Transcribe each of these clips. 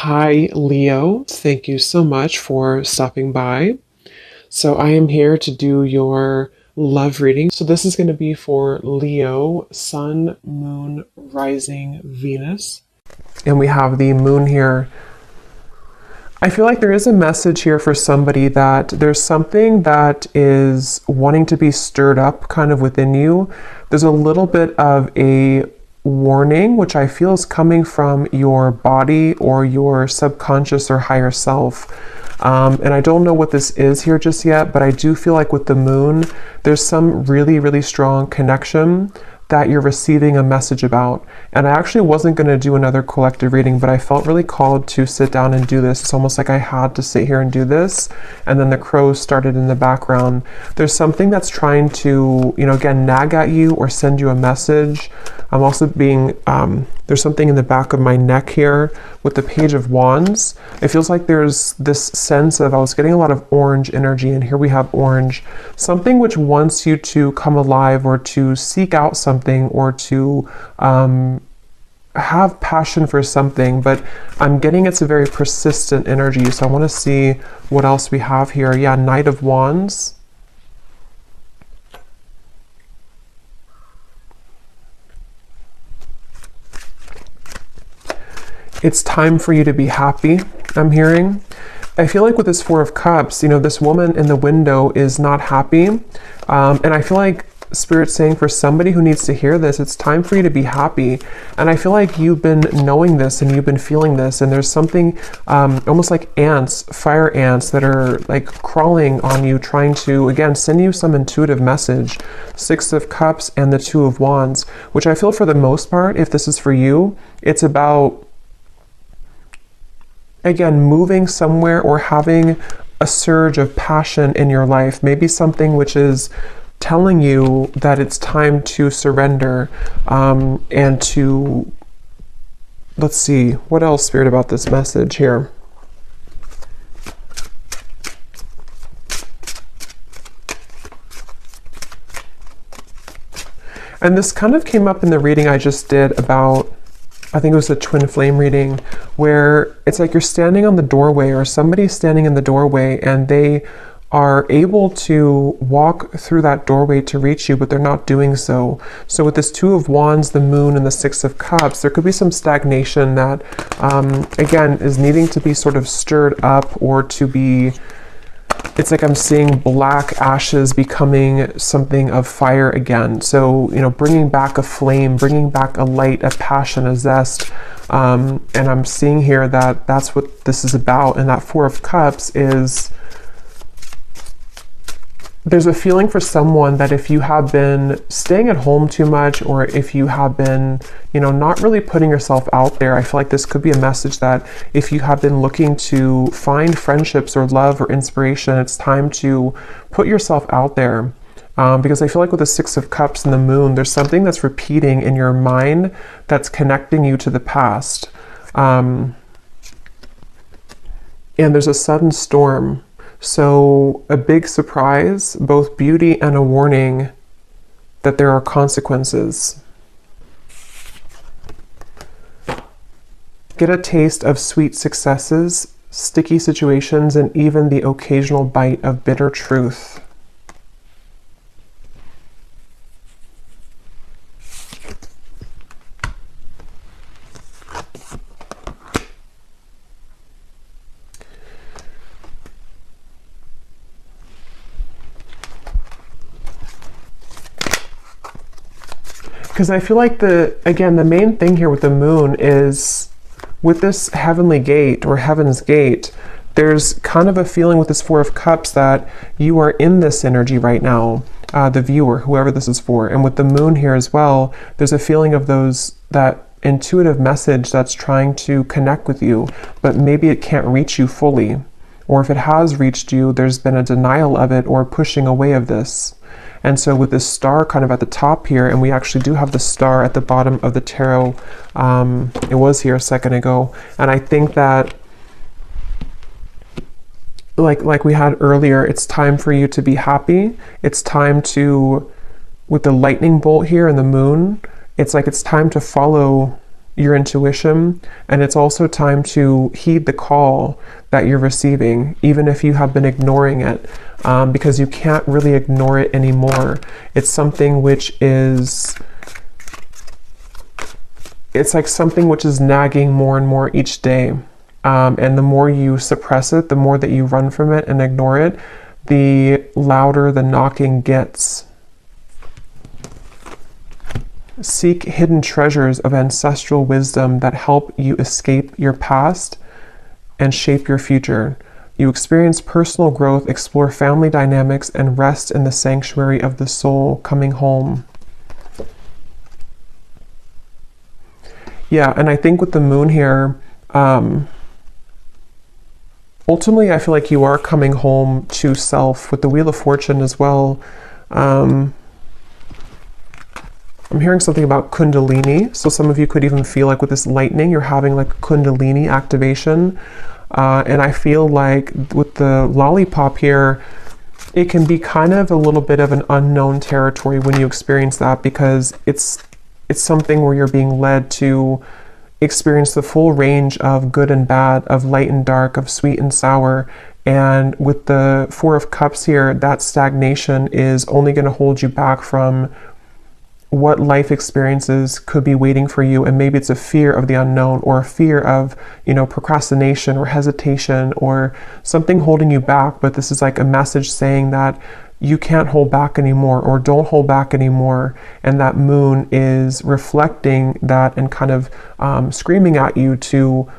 Hi, Leo. Thank you so much for stopping by. So, I am here to do your love reading. So, this is going to be for Leo, Sun, Moon, Rising, Venus. And we have the moon here. I feel like there is a message here for somebody that there's something that is wanting to be stirred up kind of within you. There's a little bit of a warning, which I feel is coming from your body or your subconscious or higher self. And I don't know what this is here just yet, but I do feel like with the moon, there's some really, really strong connection that you're receiving a message about. And I actually wasn't going to do another collective reading, but I felt really called to sit down and do this. It's almost like I had to sit here and do this. And then the crows started in the background. There's something that's trying to, again, nag at you or send you a message. I'm also being, there's something in the back of my neck here with the Page of Wands. It feels like there's this sense of, I was getting a lot of orange energy, and here we have orange. Something which wants you to come alive or to seek out something or to have passion for something, but I'm getting it's a very persistent energy. So I want to see what else we have here. Yeah, Knight of Wands. It's time for you to be happy, I'm hearing. I feel like with this Four of Cups, this woman in the window is not happy. And I feel like Spirit's saying for somebody who needs to hear this, it's time for you to be happy. And I feel like you've been knowing this and you've been feeling this. And there's something almost like ants, fire ants that are like crawling on you, trying to, again, send you some intuitive message. Six of Cups and the Two of Wands, which I feel for the most part, if this is for you, it's about, again, moving somewhere or having a surge of passion in your life, maybe something which is telling you that it's time to surrender and to, let's see, what else, Spirit, about this message here? And this kind of came up in the reading I just did about, I think it was a twin flame reading, where it's like you're standing on the doorway or somebody's standing in the doorway and they are able to walk through that doorway to reach you, but they're not doing so. So with this Two of Wands, the Moon, and the Six of Cups, there could be some stagnation that, again, is needing to be sort of stirred up or to be, it's like I'm seeing black ashes becoming something of fire again. So, bringing back a flame, bringing back a light, a passion, a zest. And I'm seeing here that that's what this is about. And that Four of Cups is, there's a feeling for someone that if you have been staying at home too much, or if you have been, not really putting yourself out there, I feel like this could be a message that if you have been looking to find friendships or love or inspiration, it's time to put yourself out there. Because I feel like with the Six of Cups and the Moon, there's something that's repeating in your mind that's connecting you to the past. And there's a sudden storm. So a big surprise, both beauty and a warning that there are consequences. Get a taste of sweet successes, sticky situations, and even the occasional bite of bitter truth. Because I feel like the main thing here with the moon is with this heavenly gate or heaven's gate, there's kind of a feeling with this Four of Cups that you are in this energy right now, the viewer, whoever this is for. And with the moon here as well, there's a feeling of that intuitive message that's trying to connect with you, but maybe it can't reach you fully. Or if it has reached you, there's been a denial of it or pushing away of this. And so with this star kind of at the top here, and we actually do have the star at the bottom of the tarot, it was here a second ago, and I think that like we had earlier, it's time for you to be happy. It's time to, with the lightning bolt here and the moon, it's like it's time to follow your intuition, and it's also time to heed the call that you're receiving, even if you have been ignoring it, because you can't really ignore it anymore. It's something which is, it's like something which is nagging more and more each day. And the more you suppress it, the more that you run from it and ignore it, the louder the knocking gets. Seek hidden treasures of ancestral wisdom that help you escape your past and shape your future. You experience personal growth, explore family dynamics, and rest in the sanctuary of the soul, coming home. Yeah, and I think with the moon here, ultimately I feel like you are coming home to self. With the Wheel of Fortune as well, I'm hearing something about Kundalini. So some of you could even feel like with this lightning, you're having like Kundalini activation. And I feel like with the lollipop here, it can be kind of a little bit of an unknown territory when you experience that, because it's something where you're being led to experience the full range of good and bad, of light and dark, of sweet and sour. And with the Four of Cups here, that stagnation is only going to hold you back from what life experiences could be waiting for you. And maybe it's a fear of the unknown, or a fear of, procrastination or hesitation or something holding you back. But this is like a message saying that you can't hold back anymore, or don't hold back anymore. And that moon is reflecting that and kind of screaming at you to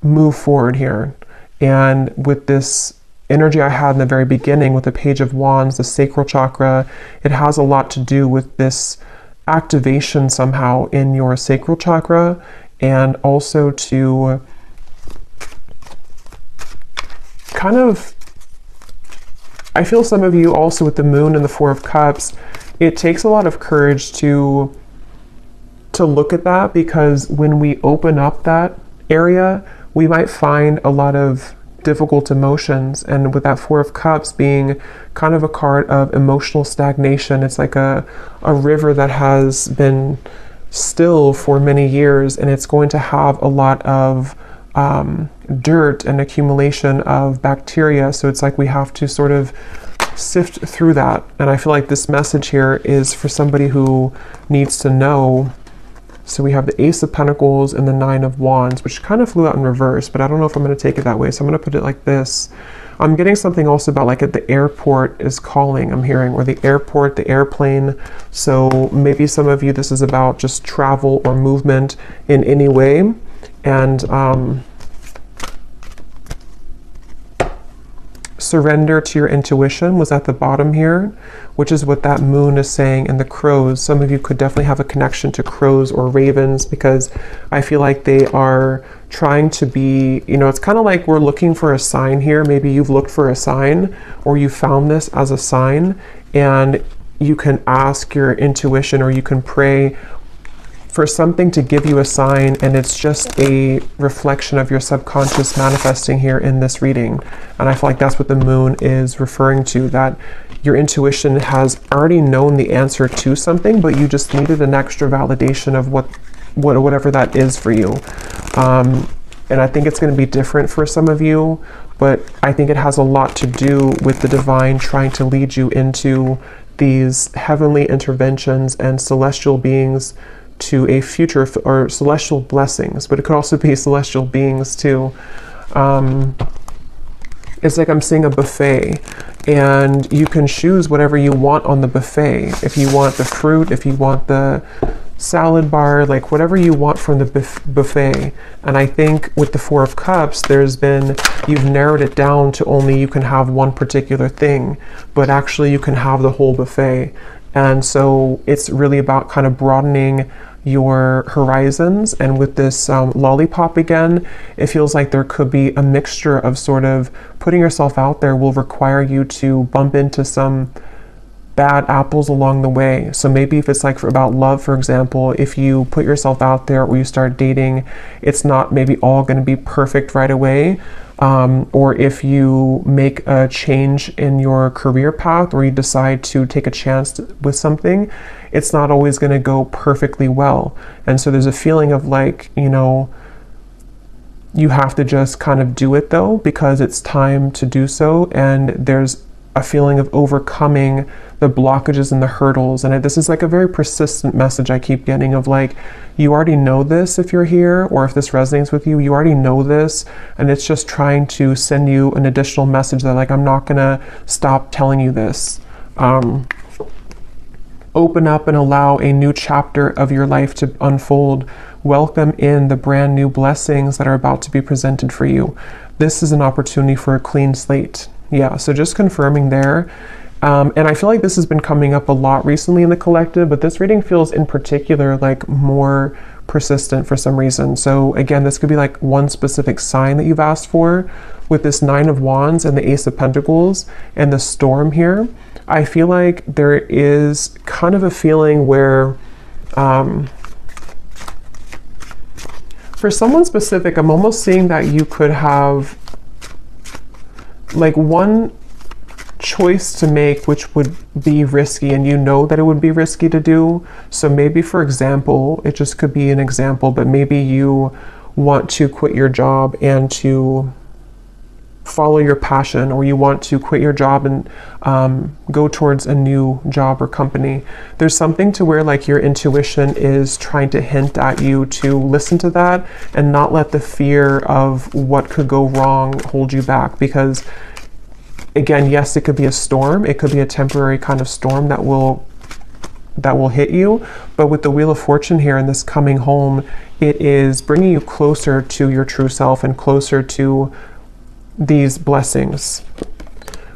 move forward here. And with this energy I had in the very beginning with the Page of Wands, the sacral chakra, it has a lot to do with this activation somehow in your sacral chakra, and also to kind of, I feel some of you also with the moon and the Four of Cups, it takes a lot of courage to look at that, because when we open up that area, we might find a lot of difficult emotions. And with that Four of Cups being kind of a card of emotional stagnation, it's like a river that has been still for many years, and it's going to have a lot of dirt and accumulation of bacteria. So it's like we have to sort of sift through that. And I feel like this message here is for somebody who needs to know. So we have the Ace of Pentacles and the Nine of Wands, which kind of flew out in reverse, but I don't know if I'm going to take it that way. So I'm going to put it like this. I'm getting something also about like at the airport is calling, I'm hearing, or the airport, the airplane. So maybe some of you, this is about just travel or movement in any way. And surrender to your intuition was at the bottom here, which is what that moon is saying. And the crows, some of you could definitely have a connection to crows or ravens, because I feel like they are trying to be, it's kind of like we're looking for a sign here. Maybe you've looked for a sign, or you found this as a sign, and you can ask your intuition, or you can pray for something to give you a sign, and it's just a reflection of your subconscious manifesting here in this reading. And I feel like that's what the moon is referring to, that your intuition has already known the answer to something, but you just needed an extra validation of whatever that is for you. And I think it's going to be different for some of you, but I think it has a lot to do with the divine trying to lead you into these heavenly interventions and celestial beings to a future, or celestial blessings, but it could also be celestial beings too. It's like I'm seeing a buffet, and you can choose whatever you want on the buffet. If you want the fruit, if you want the salad bar, like whatever you want from the buffet. And I think with the Four of Cups, you've narrowed it down to only you can have one particular thing, but actually you can have the whole buffet. And so it's really about kind of broadening your horizons. And with this lollipop again, it feels like there could be a mixture of sort of putting yourself out there will require you to bump into some bad apples along the way. So maybe if it's like about love, for example, if you put yourself out there or you start dating, it's not maybe all going to be perfect right away. Or if you make a change in your career path or you decide to take a chance with something, it's not always going to go perfectly well. And so there's a feeling of like, you know, you have to just kind of do it though, because it's time to do so. And there's a feeling of overcoming the blockages and the hurdles. And this is like a very persistent message I keep getting of like, you already know this if you're here, or if this resonates with you, you already know this. And it's just trying to send you an additional message that like, I'm not gonna stop telling you this. Open up and allow a new chapter of your life to unfold. Welcome in the brand new blessings that are about to be presented for you. This is an opportunity for a clean slate. Yeah, so just confirming there. And I feel like this has been coming up a lot recently in the collective, but this reading feels in particular like more persistent for some reason. So again, this could be like one specific sign that you've asked for. With this 9 of Wands and the Ace of Pentacles and the Storm here, I feel like there is kind of a feeling where for someone specific, I'm almost seeing that you could have like one choice to make which would be risky, and you know that it would be risky to do. So maybe, for example, it just could be an example, but maybe you want to quit your job and to follow your passion, or you want to quit your job and go towards a new job or company. There's something to where like your intuition is trying to hint at you to listen to that and not let the fear of what could go wrong hold you back. Because again, yes, it could be a storm. It could be a temporary kind of storm that will hit you. But with the Wheel of Fortune here and this coming home, it is bringing you closer to your true self and closer to these blessings.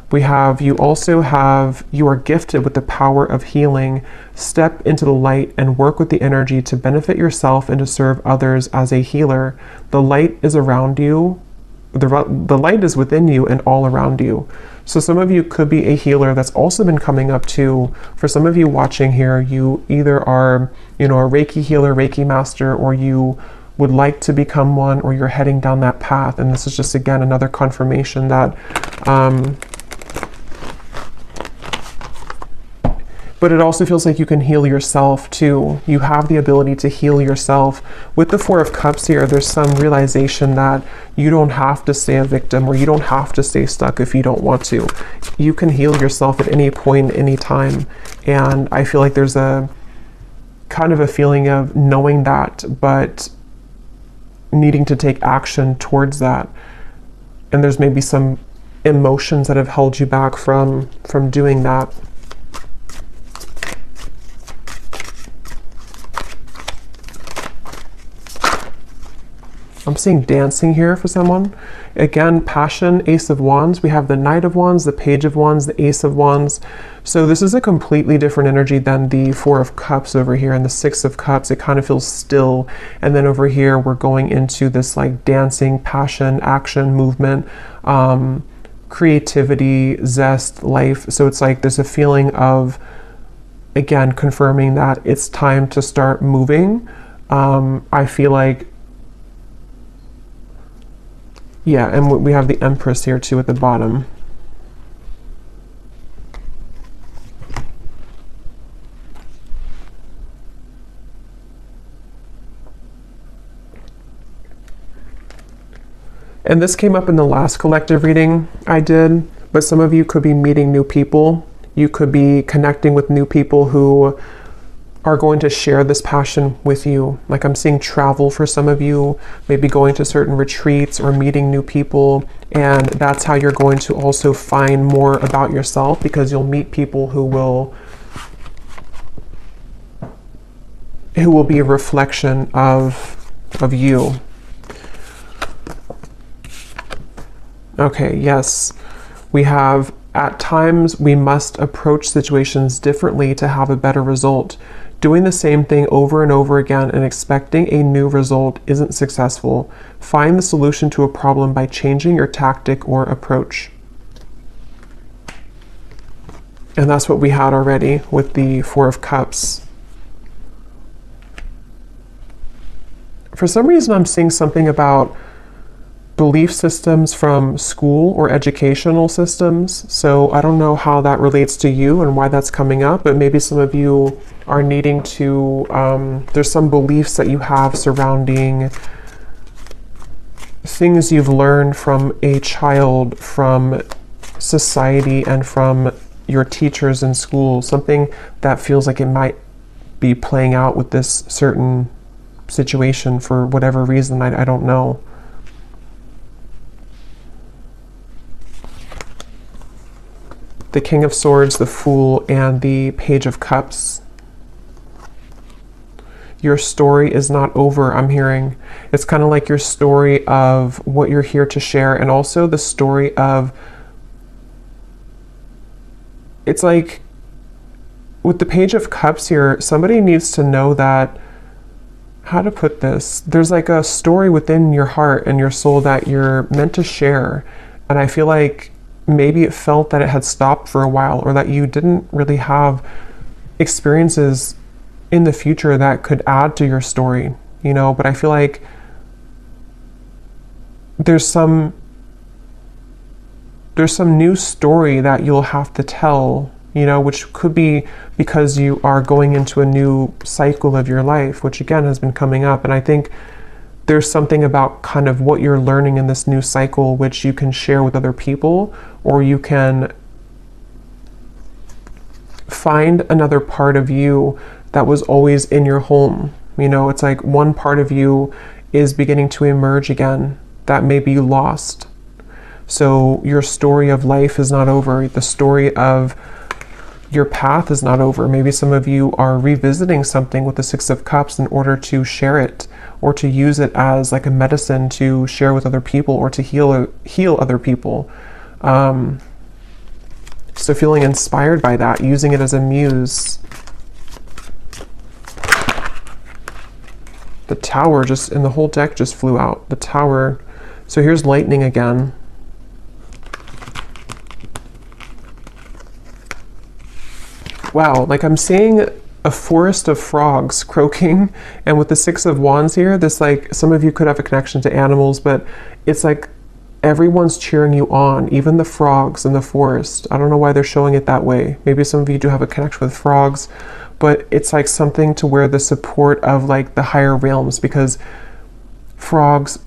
You are gifted with the power of healing. Step into the light and work with the energy to benefit yourself and to serve others as a healer. The light is around you. The light is within you and all around you. So some of you could be a healer. That's also been coming up too. For some of you watching here, you either are, you know, a Reiki healer, Reiki master, or you would like to become one, or you're heading down that path. And this is just, again, another confirmation that, but it also feels like you can heal yourself too. You have the ability to heal yourself. With the 4 of Cups here, there's some realization that you don't have to stay a victim, or you don't have to stay stuck if you don't want to. You can heal yourself at any point, any time. And I feel like there's a kind of a feeling of knowing that, but needing to take action towards that. And there's maybe some emotions that have held you back from doing that. I'm seeing dancing here for someone. Again, passion, Ace of Wands. We have the Knight of Wands, the Page of Wands, the Ace of Wands. So this is a completely different energy than the 4 of Cups over here and the 6 of Cups. It kind of feels still. And then over here, we're going into this like dancing, passion, action, movement, creativity, zest, life. So it's like there's a feeling of, again, confirming that it's time to start moving. I feel like, yeah, and we have the Empress here too at the bottom. And this came up in the last collective reading I did, but some of you could be meeting new people. You could be connecting with new people who are going to share this passion with you. Like I'm seeing travel for some of you, maybe going to certain retreats or meeting new people. And that's how you're going to also find more about yourself, because you'll meet people who will be a reflection of you. Okay, yes. We have, at times, we must approach situations differently to have a better result. Doing the same thing over and over again and expecting a new result isn't successful. Find the solution to a problem by changing your tactic or approach. And that's what we had already with the Four of Cups. For some reason, I'm seeing something about belief systems from school or educational systems. So I don't know how that relates to you and why that's coming up, but maybe some of you are needing to, there's some beliefs that you have surrounding things you've learned from a child, from society, and from your teachers in school. Something that feels like it might be playing out with this certain situation for whatever reason, I don't know. The King of Swords, the Fool, and the Page of Cups. Your story is not over, I'm hearing. It's kind of like your story of what you're here to share, and also the story of, it's like with the Page of Cups here, somebody needs to know that, how to put this, there's like a story within your heart and your soul that you're meant to share. And I feel like maybe it felt that it had stopped for a while, or that you didn't really have experiences in the future that could add to your story, you know. But I feel like there's some new story that you'll have to tell, you know, which could be because you are going into a new cycle of your life, which again has been coming up. And I think there's something about kind of what you're learning in this new cycle, which you can share with other people, or you can find another part of you that was always in your home. You know, it's like one part of you is beginning to emerge again that may be lost. So your story of life is not over. The story of your path is not over. Maybe some of you are revisiting something with the Six of Cups in order to share it, or to use it as like a medicine to share with other people, or to heal other people. So feeling inspired by that, using it as a muse. The Tower just, and the whole deck just flew out. The Tower. So here's lightning again. Wow, like I'm seeing a forest of frogs croaking, and with the Six of Wands here, this, like, some of you could have a connection to animals, but it's like everyone's cheering you on, even the frogs in the forest. I don't know why they're showing it that way. Maybe some of you do have a connection with frogs, but it's like something to where the support of like the higher realms, because frogs,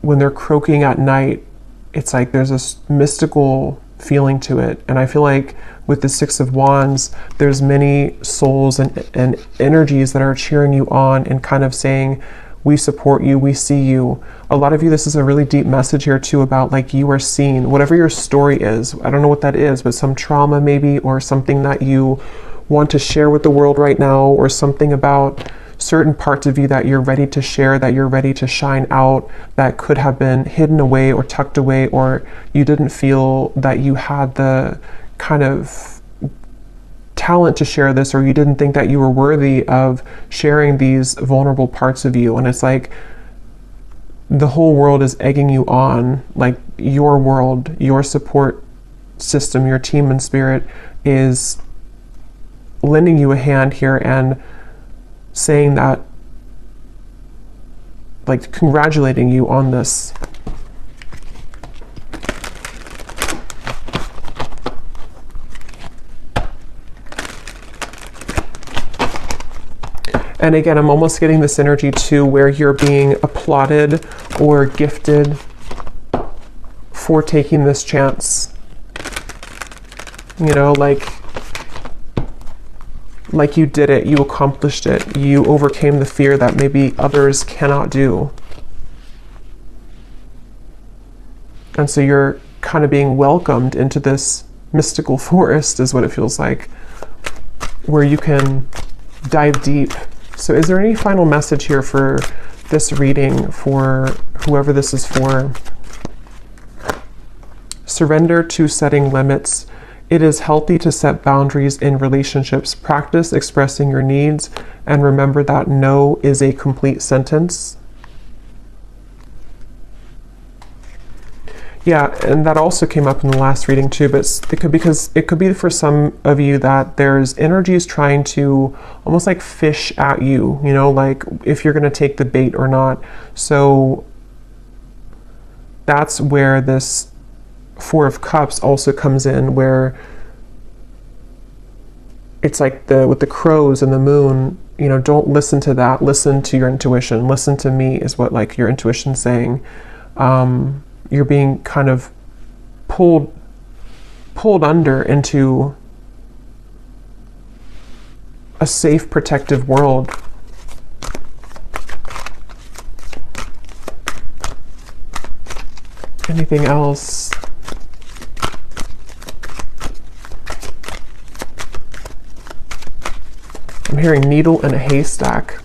when they're croaking at night, it's like there's this mystical feeling to it. And I feel like with the Six of Wands, there's many souls and energies that are cheering you on and kind of saying, we support you, we see you. A lot of you, this is a really deep message here too about like you are seen, whatever your story is. I don't know what that is, but some trauma maybe, or something that you want to share with the world right now, or something about certain parts of you that you're ready to share, that you're ready to shine out, that could have been hidden away or tucked away, or you didn't feel that you had the kind of talent to share this, or you didn't think that you were worthy of sharing these vulnerable parts of you. And it's like the whole world is egging you on, like your world, your support system, your team and spirit is lending you a hand here and saying that, like congratulating you on this. And again, I'm almost getting this energy too, where you're being applauded or gifted for taking this chance. You know, like you did it, you accomplished it, you overcame the fear that maybe others cannot do. And so you're kind of being welcomed into this mystical forest, is what it feels like, where you can dive deep. So is there any final message here for this reading, for whoever this is for? Surrender to setting limits. It is healthy to set boundaries in relationships. Practice expressing your needs, and remember that no is a complete sentence. Yeah, and that also came up in the last reading too, but it could be for some of you that there's energies trying to almost like fish at you, you know, like if you're going to take the bait or not. So that's where this Four of Cups also comes in, where it's like with the crows and the moon, you know, don't listen to that. Listen to your intuition. Listen to me is what like your intuition's saying. You're being kind of pulled under into a safe, protective world. Anything else? I'm hearing needle in a haystack.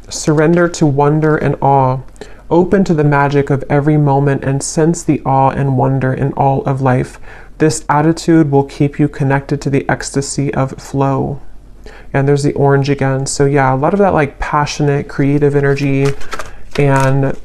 Surrender to wonder and awe. Open to the magic of every moment and sense the awe and wonder in all of life. This attitude will keep you connected to the ecstasy of flow. And there's the orange again. So yeah, a lot of that like passionate, creative energy, and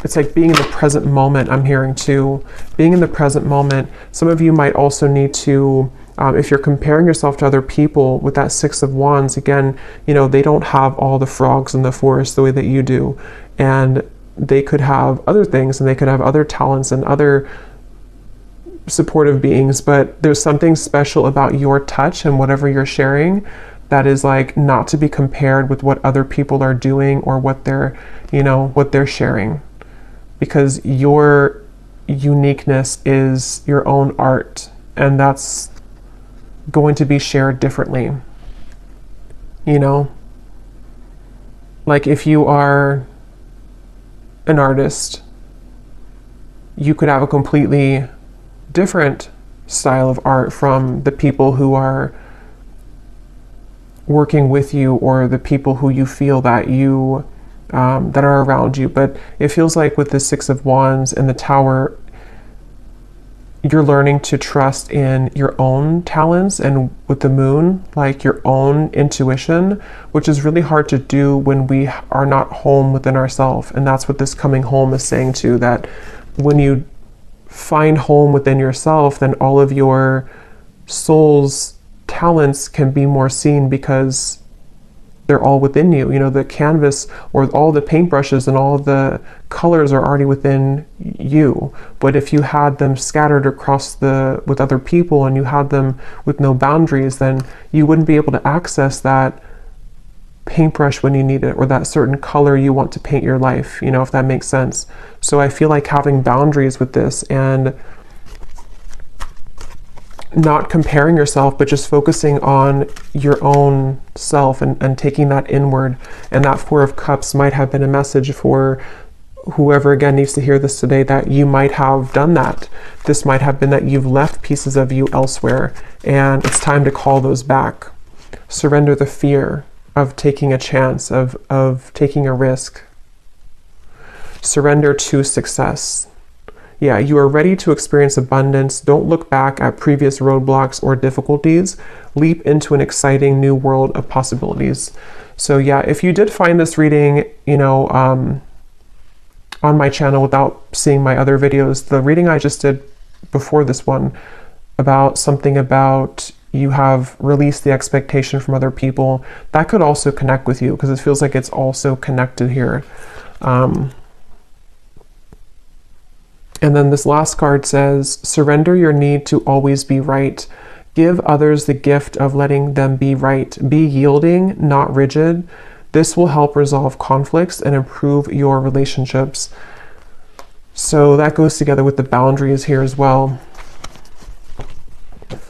it's like being in the present moment. I'm hearing too, being in the present moment. Some of you might also need to, if you're comparing yourself to other people with that Six of Wands, again, you know, they don't have all the frogs in the forest the way that you do. And they could have other things, and they could have other talents and other supportive beings, but there's something special about your touch and whatever you're sharing that is like not to be compared with what other people are doing or what they're, you know, what they're sharing. Because your uniqueness is your own art, and that's going to be shared differently. You know, like if you are an artist, you could have a completely different style of art from the people who are working with you or the people who you feel that you that are around you. But it feels like with the Six of Wands and the Tower, you're learning to trust in your own talents, and with the Moon, like your own intuition, which is really hard to do when we are not home within ourselves. And that's what this coming home is saying too, that when you find home within yourself, then all of your soul's talents can be more seen because they're all within you. You know, the canvas or all the paintbrushes and all the colors are already within you. But if you had them scattered across with other people, and you had them with no boundaries, then you wouldn't be able to access that paintbrush when you need it, or that certain color you want to paint your life, you know, if that makes sense. So I feel like having boundaries with this, and not comparing yourself, but just focusing on your own self and taking that inward. And that Four of Cups might have been a message for whoever again needs to hear this today, that you might have done that. This might have been that you've left pieces of you elsewhere, and it's time to call those back. Surrender the fear of taking a chance, of taking a risk. Surrender to success. Yeah, you are ready to experience abundance. Don't look back at previous roadblocks or difficulties. Leap into an exciting new world of possibilities. So yeah, if you did find this reading, you know, on my channel without seeing my other videos, the reading I just did before this one about something about you have released the expectation from other people, that could also connect with you, because it feels like it's also connected here. And then this last card says, surrender your need to always be right. Give others the gift of letting them be right. Be yielding, not rigid. This will help resolve conflicts and improve your relationships. So that goes together with the boundaries here as well.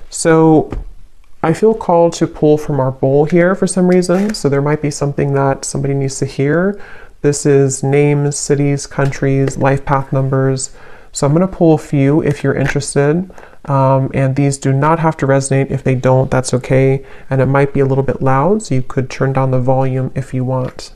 So I feel called to pull from our bowl here for some reason. So there might be something that somebody needs to hear. This is names, cities, countries, life path numbers. So I'm going to pull a few if you're interested. And these do not have to resonate. If they don't, that's okay. And it might be a little bit loud, so you could turn down the volume if you want.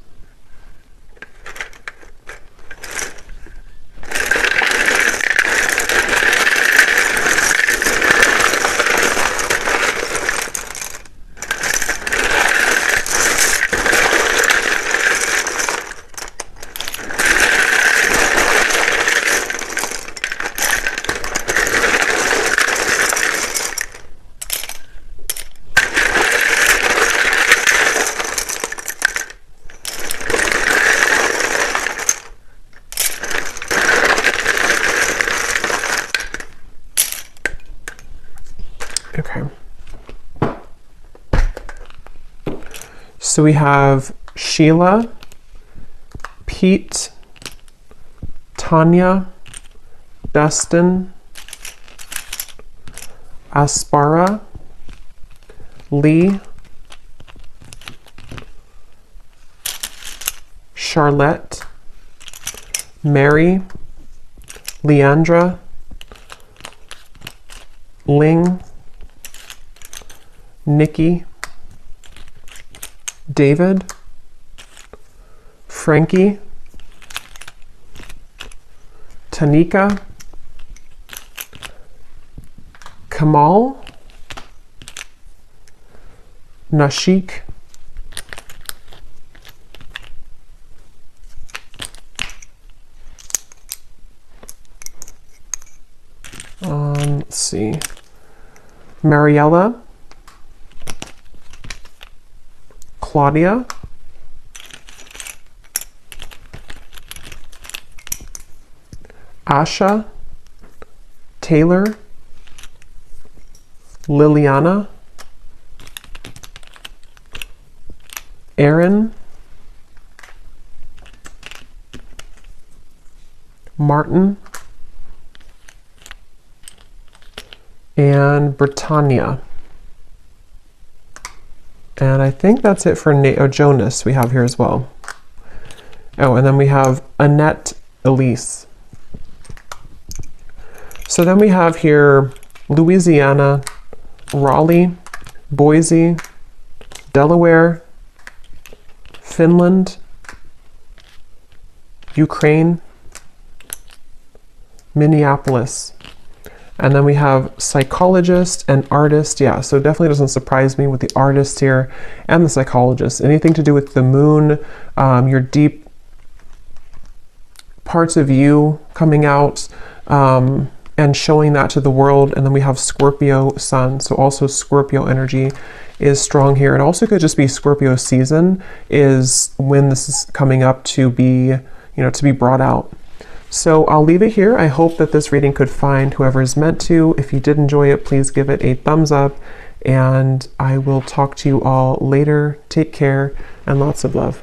So we have Sheila, Pete, Tanya, Dustin, Aspara, Lee, Charlotte, Mary, Leandra, Ling, Nikki, David, Frankie, Tanika, Kamal, Nashik, let's see, Mariella, Claudia, Asha, Taylor, Liliana, Aaron, Martin, and Britannia. And I think that's it for Jonas we have here as well. Oh, and then we have Annette Elise. So then we have here Louisiana, Raleigh, Boise, Delaware, Finland, Ukraine, Minneapolis. And then we have psychologist and artist. Yeah, so definitely doesn't surprise me with the artist here and the psychologist. Anything to do with the moon, your deep parts of you coming out, and showing that to the world. And then we have Scorpio sun. So also Scorpio energy is strong here. It also could just be Scorpio season is when this is coming up to be, to be brought out. So I'll leave it here. I hope that this reading could find whoever is meant to. If you did enjoy it, please give it a thumbs up, and I will talk to you all later. Take care and lots of love.